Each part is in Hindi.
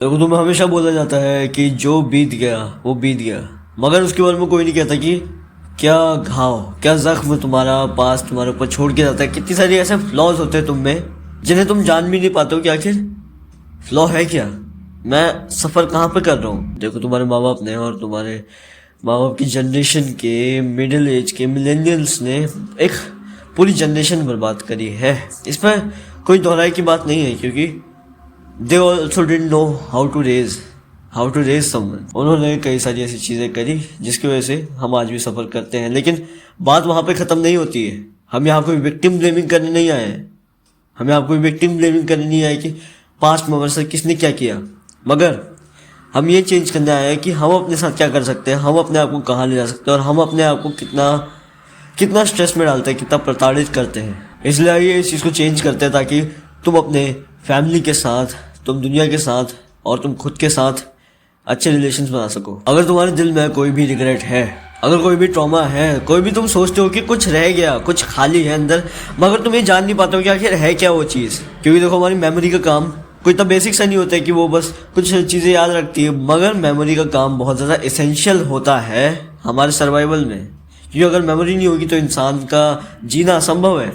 देखो, तुम्हें हमेशा बोला जाता है कि जो बीत गया वो बीत गया, मगर उसके बारे में कोई नहीं कहता कि क्या घाव, क्या जख्म तुम्हारा पास तुम्हारे ऊपर छोड़ के जाता है। कितनी सारी ऐसे फ्लॉज होते हैं तुम में जिन्हें तुम जान भी नहीं पाते हो कि आखिर फ्लॉ है क्या, मैं सफ़र कहाँ पे कर रहा हूँ। देखो, तुम्हारे माँ बाप ने और तुम्हारे माँ बाप की जनरेशन के मिडिल एज के मिलेनियल्स ने एक पूरी जनरेशन बर्बाद करी है। इसमें कोई दोहराई की बात नहीं है, क्योंकि they also didn't know how to raise someone. उन्होंने कई सारी ऐसी चीज़ें करी जिसकी वजह से हम आज भी सफ़र करते हैं। लेकिन बात वहाँ पे ख़त्म नहीं होती है। हम यहाँ कोई विक्टिम ब्लेमिंग करने नहीं आए हैं। हमें यहाँ कोई विक्टिम ब्लेमिंग करने नहीं आए कि पास्ट में हमारे साथ किसने क्या किया, मगर हम ये चेंज करने आए हैं कि हम अपने साथ क्या कर सकते हैं, हम अपने आप को कहाँ ले जा सकते हैं और हम अपने आप को कितना स्ट्रेस में डालते हैं, कितना प्रताड़ित करते हैं। इसलिए आइए इस चीज़ को चेंज करते हैं, ताकि तुम अपने फैमिली के साथ, तुम दुनिया के साथ और तुम खुद के साथ अच्छे रिलेशंस बना सको। अगर तुम्हारे दिल में कोई भी रिग्रेट है, अगर कोई भी ट्रॉमा है, कोई भी तुम सोचते हो कि कुछ रह गया, कुछ खाली है अंदर, मगर तुम ये जान नहीं पाते हो कि आखिर है क्या वो चीज़। क्योंकि देखो, हमारी मेमोरी का काम कोई इतना बेसिक सा नहीं होता है कि वो बस कुछ चीज़ें याद रखती है, मगर मेमोरी का काम बहुत ज़्यादा एसेंशियल होता है हमारे सर्वाइवल में। क्योंकि अगर मेमोरी नहीं होगी तो इंसान का जीना असंभव है।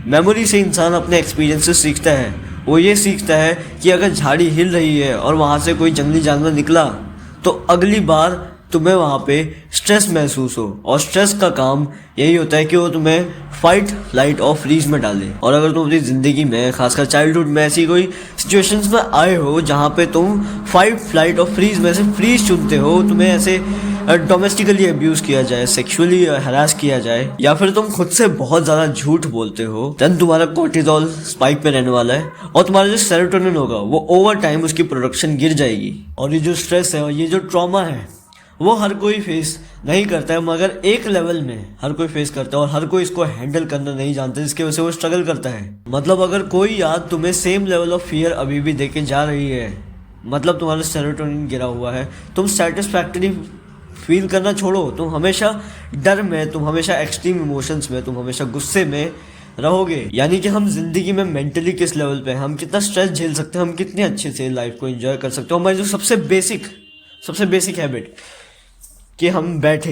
मेमोरी से इंसान अपने एक्सपीरियंसेस सीखता है। वो ये सीखता है कि अगर झाड़ी हिल रही है और वहाँ से कोई जंगली जानवर निकला तो अगली बार तुम्हें वहाँ पे स्ट्रेस महसूस हो, और स्ट्रेस का काम यही होता है कि वो तुम्हें फाइट, फ्लाइट और फ्रीज में डाले। और अगर तुम अपनी ज़िंदगी में, खासकर चाइल्डहुड में, ऐसी कोई सिचुएशंस में आए हो जहाँ पे तुम फाइट, फ्लाइट और फ्रीज में से फ्रीज चुनते हो, तुम्हें ऐसे डोमेस्टिकली अब्यूज़ किया जाए, सेक्सुअली हरास किया जाए, या फिर तुम खुद से बहुत ज़्यादा झूठ बोलते हो, देन तुम्हारा कोर्टिजोल स्पाइक पे रहने वाला है और तुम्हारा जो सेरोटोनिन होगा वो ओवर टाइम उसकी प्रोडक्शन गिर जाएगी। और ये जो स्ट्रेस है और ये जो ट्रॉमा है वो हर कोई फेस नहीं करता है, मगर एक लेवल में हर कोई फेस करता है और हर कोई इसको हैंडल करना नहीं जानता, जिसकी वजह से वो स्ट्रगल करता है। मतलब अगर कोई याद तुम्हें सेम लेवल ऑफ फियर अभी भी देके जा रही है, मतलब तुम्हारा सेरोटोनिन गिरा हुआ है, तुम सेटिस्फैक्टरी फील करना छोड़ो, तुम हमेशा डर में, तुम हमेशा एक्सट्रीम इमोशंस में, तुम हमेशा गुस्से में रहोगे। यानी कि हम जिंदगी में मेंटली किस लेवल पे, हम कितना स्ट्रेस झेल सकते हैं, हम कितने अच्छे से लाइफ को एंजॉय कर सकते हो। हमारी जो सबसे बेसिक हैबिट कि हम बैठे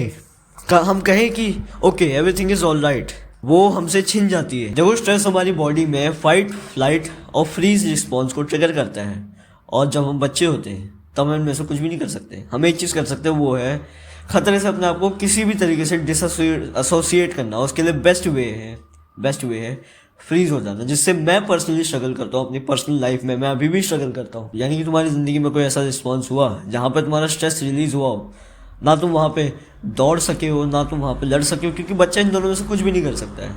हम कहें कि okay everything is all right, वो हमसे छिन जाती है। देखो, स्ट्रेस हमारी बॉडी में फाइट, फ्लाइट और फ्रीज रिस्पॉन्स को ट्रिगर करता है, और जब हम बच्चे होते हैं तब हम इनमें से कुछ भी नहीं कर सकते। हम एक चीज़ कर सकते हैं, वो है खतरे से अपने आप को किसी भी तरीके से एसोसिएट करना। उसके लिए बेस्ट वे है फ्रीज हो जाना, जिससे मैं पर्सनली स्ट्रगल करता हूँ अपनी पर्सनल लाइफ में। मैं अभी भी स्ट्रगल करता हूँ। यानी कि तुम्हारी ज़िंदगी में कोई ऐसा रिस्पॉन्स हुआ जहाँ पर तुम्हारा स्ट्रेस रिलीज हुआ हो, ना तुम वहाँ पे दौड़ सके हो, ना तुम वहाँ पे लड़ सके हो, क्योंकि बच्चा इन दोनों में से कुछ भी नहीं कर सकता है।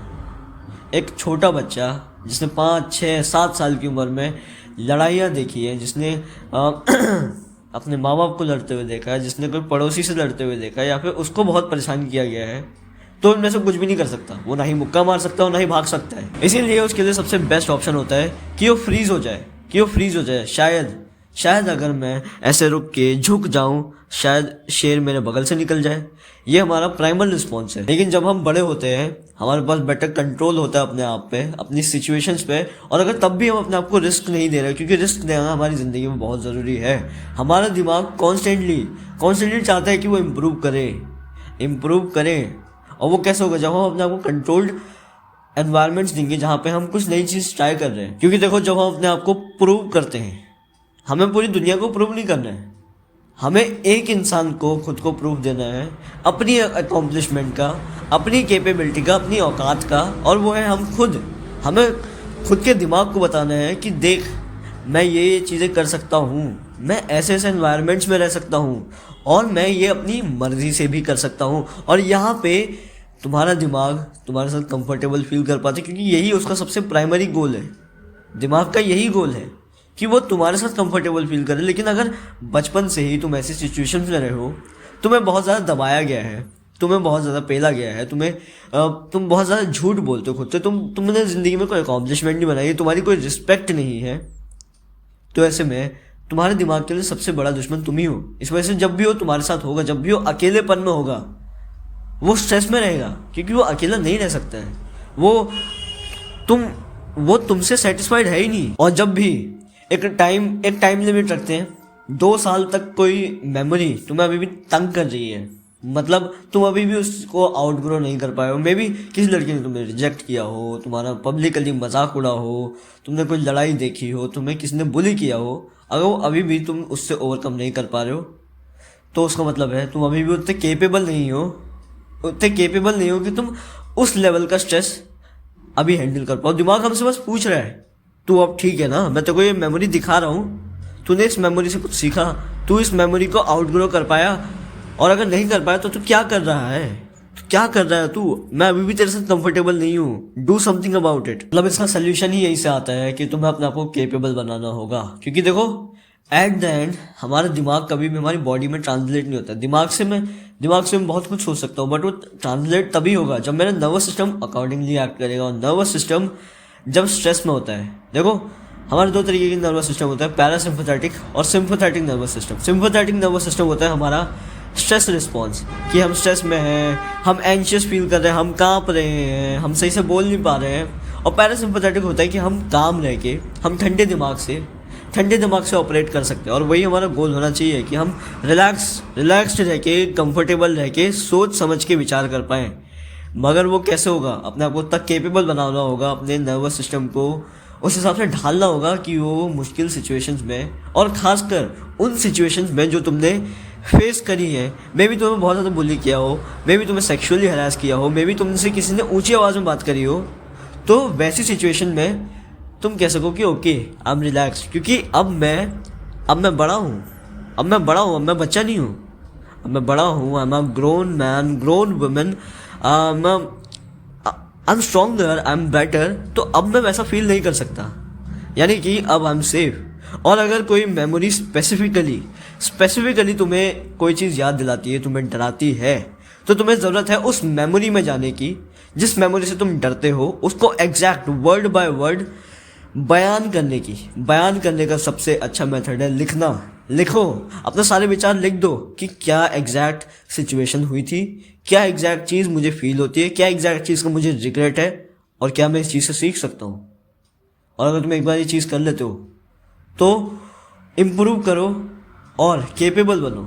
एक छोटा बच्चा जिसने 5, 6, 7 साल की उम्र में लड़ाइयाँ देखी है, जिसने अपने माँ बाप को लड़ते हुए देखा है, जिसने कोई पड़ोसी से लड़ते हुए देखा है, या फिर उसको बहुत परेशान किया गया है, तो इनमें से कुछ भी नहीं कर सकता। वो ना ही मुक्का मार सकता है, ना ही भाग सकता है। इसीलिए उसके लिए सबसे बेस्ट ऑप्शन होता है कि वो फ्रीज हो जाए। शायद अगर मैं ऐसे रुक के झुक जाऊं, शायद शेर मेरे बगल से निकल जाए। ये हमारा प्राइमल रिस्पॉन्स है। लेकिन जब हम बड़े होते हैं, हमारे पास बेटर कंट्रोल होता है अपने आप पे, अपनी सिचुएशंस पे, और अगर तब भी हम अपने आप को रिस्क नहीं दे रहे, क्योंकि रिस्क देना हमारी ज़िंदगी में बहुत ज़रूरी है। हमारा दिमाग कॉन्स्टेंटली चाहता है कि वो इम्प्रूव करे। और वो कैसे होगा? जब हम अपने आप को कंट्रोल्ड एनवायरनमेंट्स देंगे जहाँ पे हम कुछ नई चीज़ ट्राई कर रहे हैं। क्योंकि देखो, जब हम अपने आप को प्रूव करते हैं, हमें पूरी दुनिया को प्रूव नहीं करना है, हमें एक इंसान को खुद को प्रूफ देना है, अपनी अकॉम्प्लिशमेंट का, अपनी कैपेबिलिटी का, अपनी औकात का, और वो है हम खुद। हमें खुद के दिमाग को बताना है कि देख, मैं ये चीज़ें कर सकता हूँ, मैं ऐसे एनवायरनमेंट्स में रह सकता हूँ, और मैं ये अपनी मर्ज़ी से भी कर सकता हूँ। और यहाँ पे तुम्हारा दिमाग तुम्हारे साथ कंफर्टेबल फील कर पाते, क्योंकि यही उसका सबसे प्राइमरी गोल है। दिमाग का यही गोल है कि वो तुम्हारे साथ कंफर्टेबल फील करे। लेकिन अगर बचपन से ही तुम ऐसी सिचुएशंस में रहे हो, तुम्हें बहुत ज़्यादा दबाया गया है, तुम्हें बहुत ज़्यादा पेला गया है, तुम बहुत ज़्यादा झूठ बोलते हो खुद से, तुमने ज़िंदगी में कोई अकॉम्प्लिशमेंट नहीं बनाई, तुम्हारी कोई रिस्पेक्ट नहीं है, तो ऐसे में तुम्हारे दिमाग के लिए सबसे बड़ा दुश्मन तुम ही हो। इस वजह से जब भी वो तुम्हारे साथ होगा, जब भी वो अकेलेपन में होगा, वो स्ट्रेस में रहेगा, क्योंकि वो अकेला नहीं रह सकता है। वो तुमसे सेटिस्फाइड है ही नहीं। और जब भी एक टाइम लिमिट रखते हैं 2 साल तक कोई मेमोरी तुम्हें अभी भी तंग कर रही है, मतलब तुम अभी भी उसको आउटग्रो नहीं कर पाए हो। मे बी किसी लड़की ने तुम्हें रिजेक्ट किया हो, तुम्हारा पब्लिकली मजाक उड़ा हो, तुमने कोई लड़ाई देखी हो, तुम्हें किसी ने बुली किया हो, अगर वो अभी भी तुम उससे ओवरकम नहीं कर पा रहे हो तो उसका मतलब है तुम अभी भी उतने केपेबल नहीं हो, उतने केपेबल नहीं हो कि तुम उस लेवल का स्ट्रेस अभी हैंडल कर पाओ। दिमाग हमसे बस पूछ रहा है तू अब ठीक है ना, मैं तेरे को ये मेमोरी दिखा रहा हूँ, तूने इस मेमोरी से कुछ सीखा, तू इस मेमोरी को आउटग्रो कर पाया, और अगर नहीं कर पाया तो तू क्या कर रहा है, तू क्या कर रहा है तू, मैं अभी भी तेरे साथ कंफर्टेबल नहीं हूँ, डू समथिंग अबाउट इट। मतलब इसका सोल्यूशन ही यही से आता है कि तुम्हें अपने आप को केपेबल बनाना होगा, क्योंकि देखो एट द एंड हमारा दिमाग कभी भी हमारी बॉडी में ट्रांसलेट नहीं होता। दिमाग से मैं बहुत कुछ सोच सकता हूँ, बट वो ट्रांसलेट तभी होगा जब मेरा नर्वस सिस्टम अकॉर्डिंगली एक्ट करेगा। और नर्वस सिस्टम जब स्ट्रेस में होता है, देखो हमारे 2 तरीके की नर्वस सिस्टम होता है, पैरासिम्पैथेटिक और sympathetic nervous system. Sympathetic nervous system होता है हमारा स्ट्रेस रिस्पॉन्स, कि हम स्ट्रेस में हैं, हम एंशियस फील कर रहे हैं, हम कांप रहे हैं, हम सही से बोल नहीं पा रहे हैं। और पैरासिम्पैथेटिक होता है कि हम काम रह के, हम ठंडे दिमाग से ऑपरेट कर सकते हैं। और वही हमारा गोल होना चाहिए कि हम रिलैक्स्ड रह के, कंफर्टेबल रह के, सोच समझ के विचार कर पाएँ। मगर वो कैसे होगा, अपने आप को तक केपेबल बनाना होगा, अपने नर्वस सिस्टम को उस हिसाब से ढालना होगा कि वो मुश्किल सिचुएशंस में, और ख़ासकर उन सिचुएशंस में जो तुमने फेस करी है, मे भी तुम्हें बहुत ज़्यादा बुली किया हो, मे भी तुम्हें सेक्सुअली हरास किया हो, मे भी तुमसे किसी ने ऊंची आवाज़ में बात करी हो, तो वैसी सिचुएशन में तुम कह सको कि ओके आई एम रिलैक्स, क्योंकि अब मैं बड़ा हूँ, अब मैं बच्चा नहीं हूँ, अब मैं बड़ा हूँ, I am a grown man, grown women, I am stronger, I am better. तो अब मैं वैसा फील नहीं कर सकता, यानी कि अब आई एम सेफ। और अगर कोई मेमोरी स्पेसिफिकली तुम्हें कोई चीज़ याद दिलाती है, तुम्हें डराती है, तो तुम्हें ज़रूरत है उस मेमोरी में जाने की, जिस मेमोरी से तुम डरते हो, उसको एग्जैक्ट वर्ड बाय वर्ड बयान करने का सबसे अच्छा मेथड है लिखना। लिखो, अपने सारे विचार लिख दो कि क्या एग्जैक्ट सिचुएशन हुई थी, क्या एग्जैक्ट चीज़ मुझे फील होती है, क्या एग्जैक्ट चीज़ का मुझे रिग्रेट है, और क्या मैं इस चीज़ से सीख सकता हूँ। और अगर तुम एक बार ये चीज़ कर लेते हो तो इम्प्रूव करो और केपेबल बनो।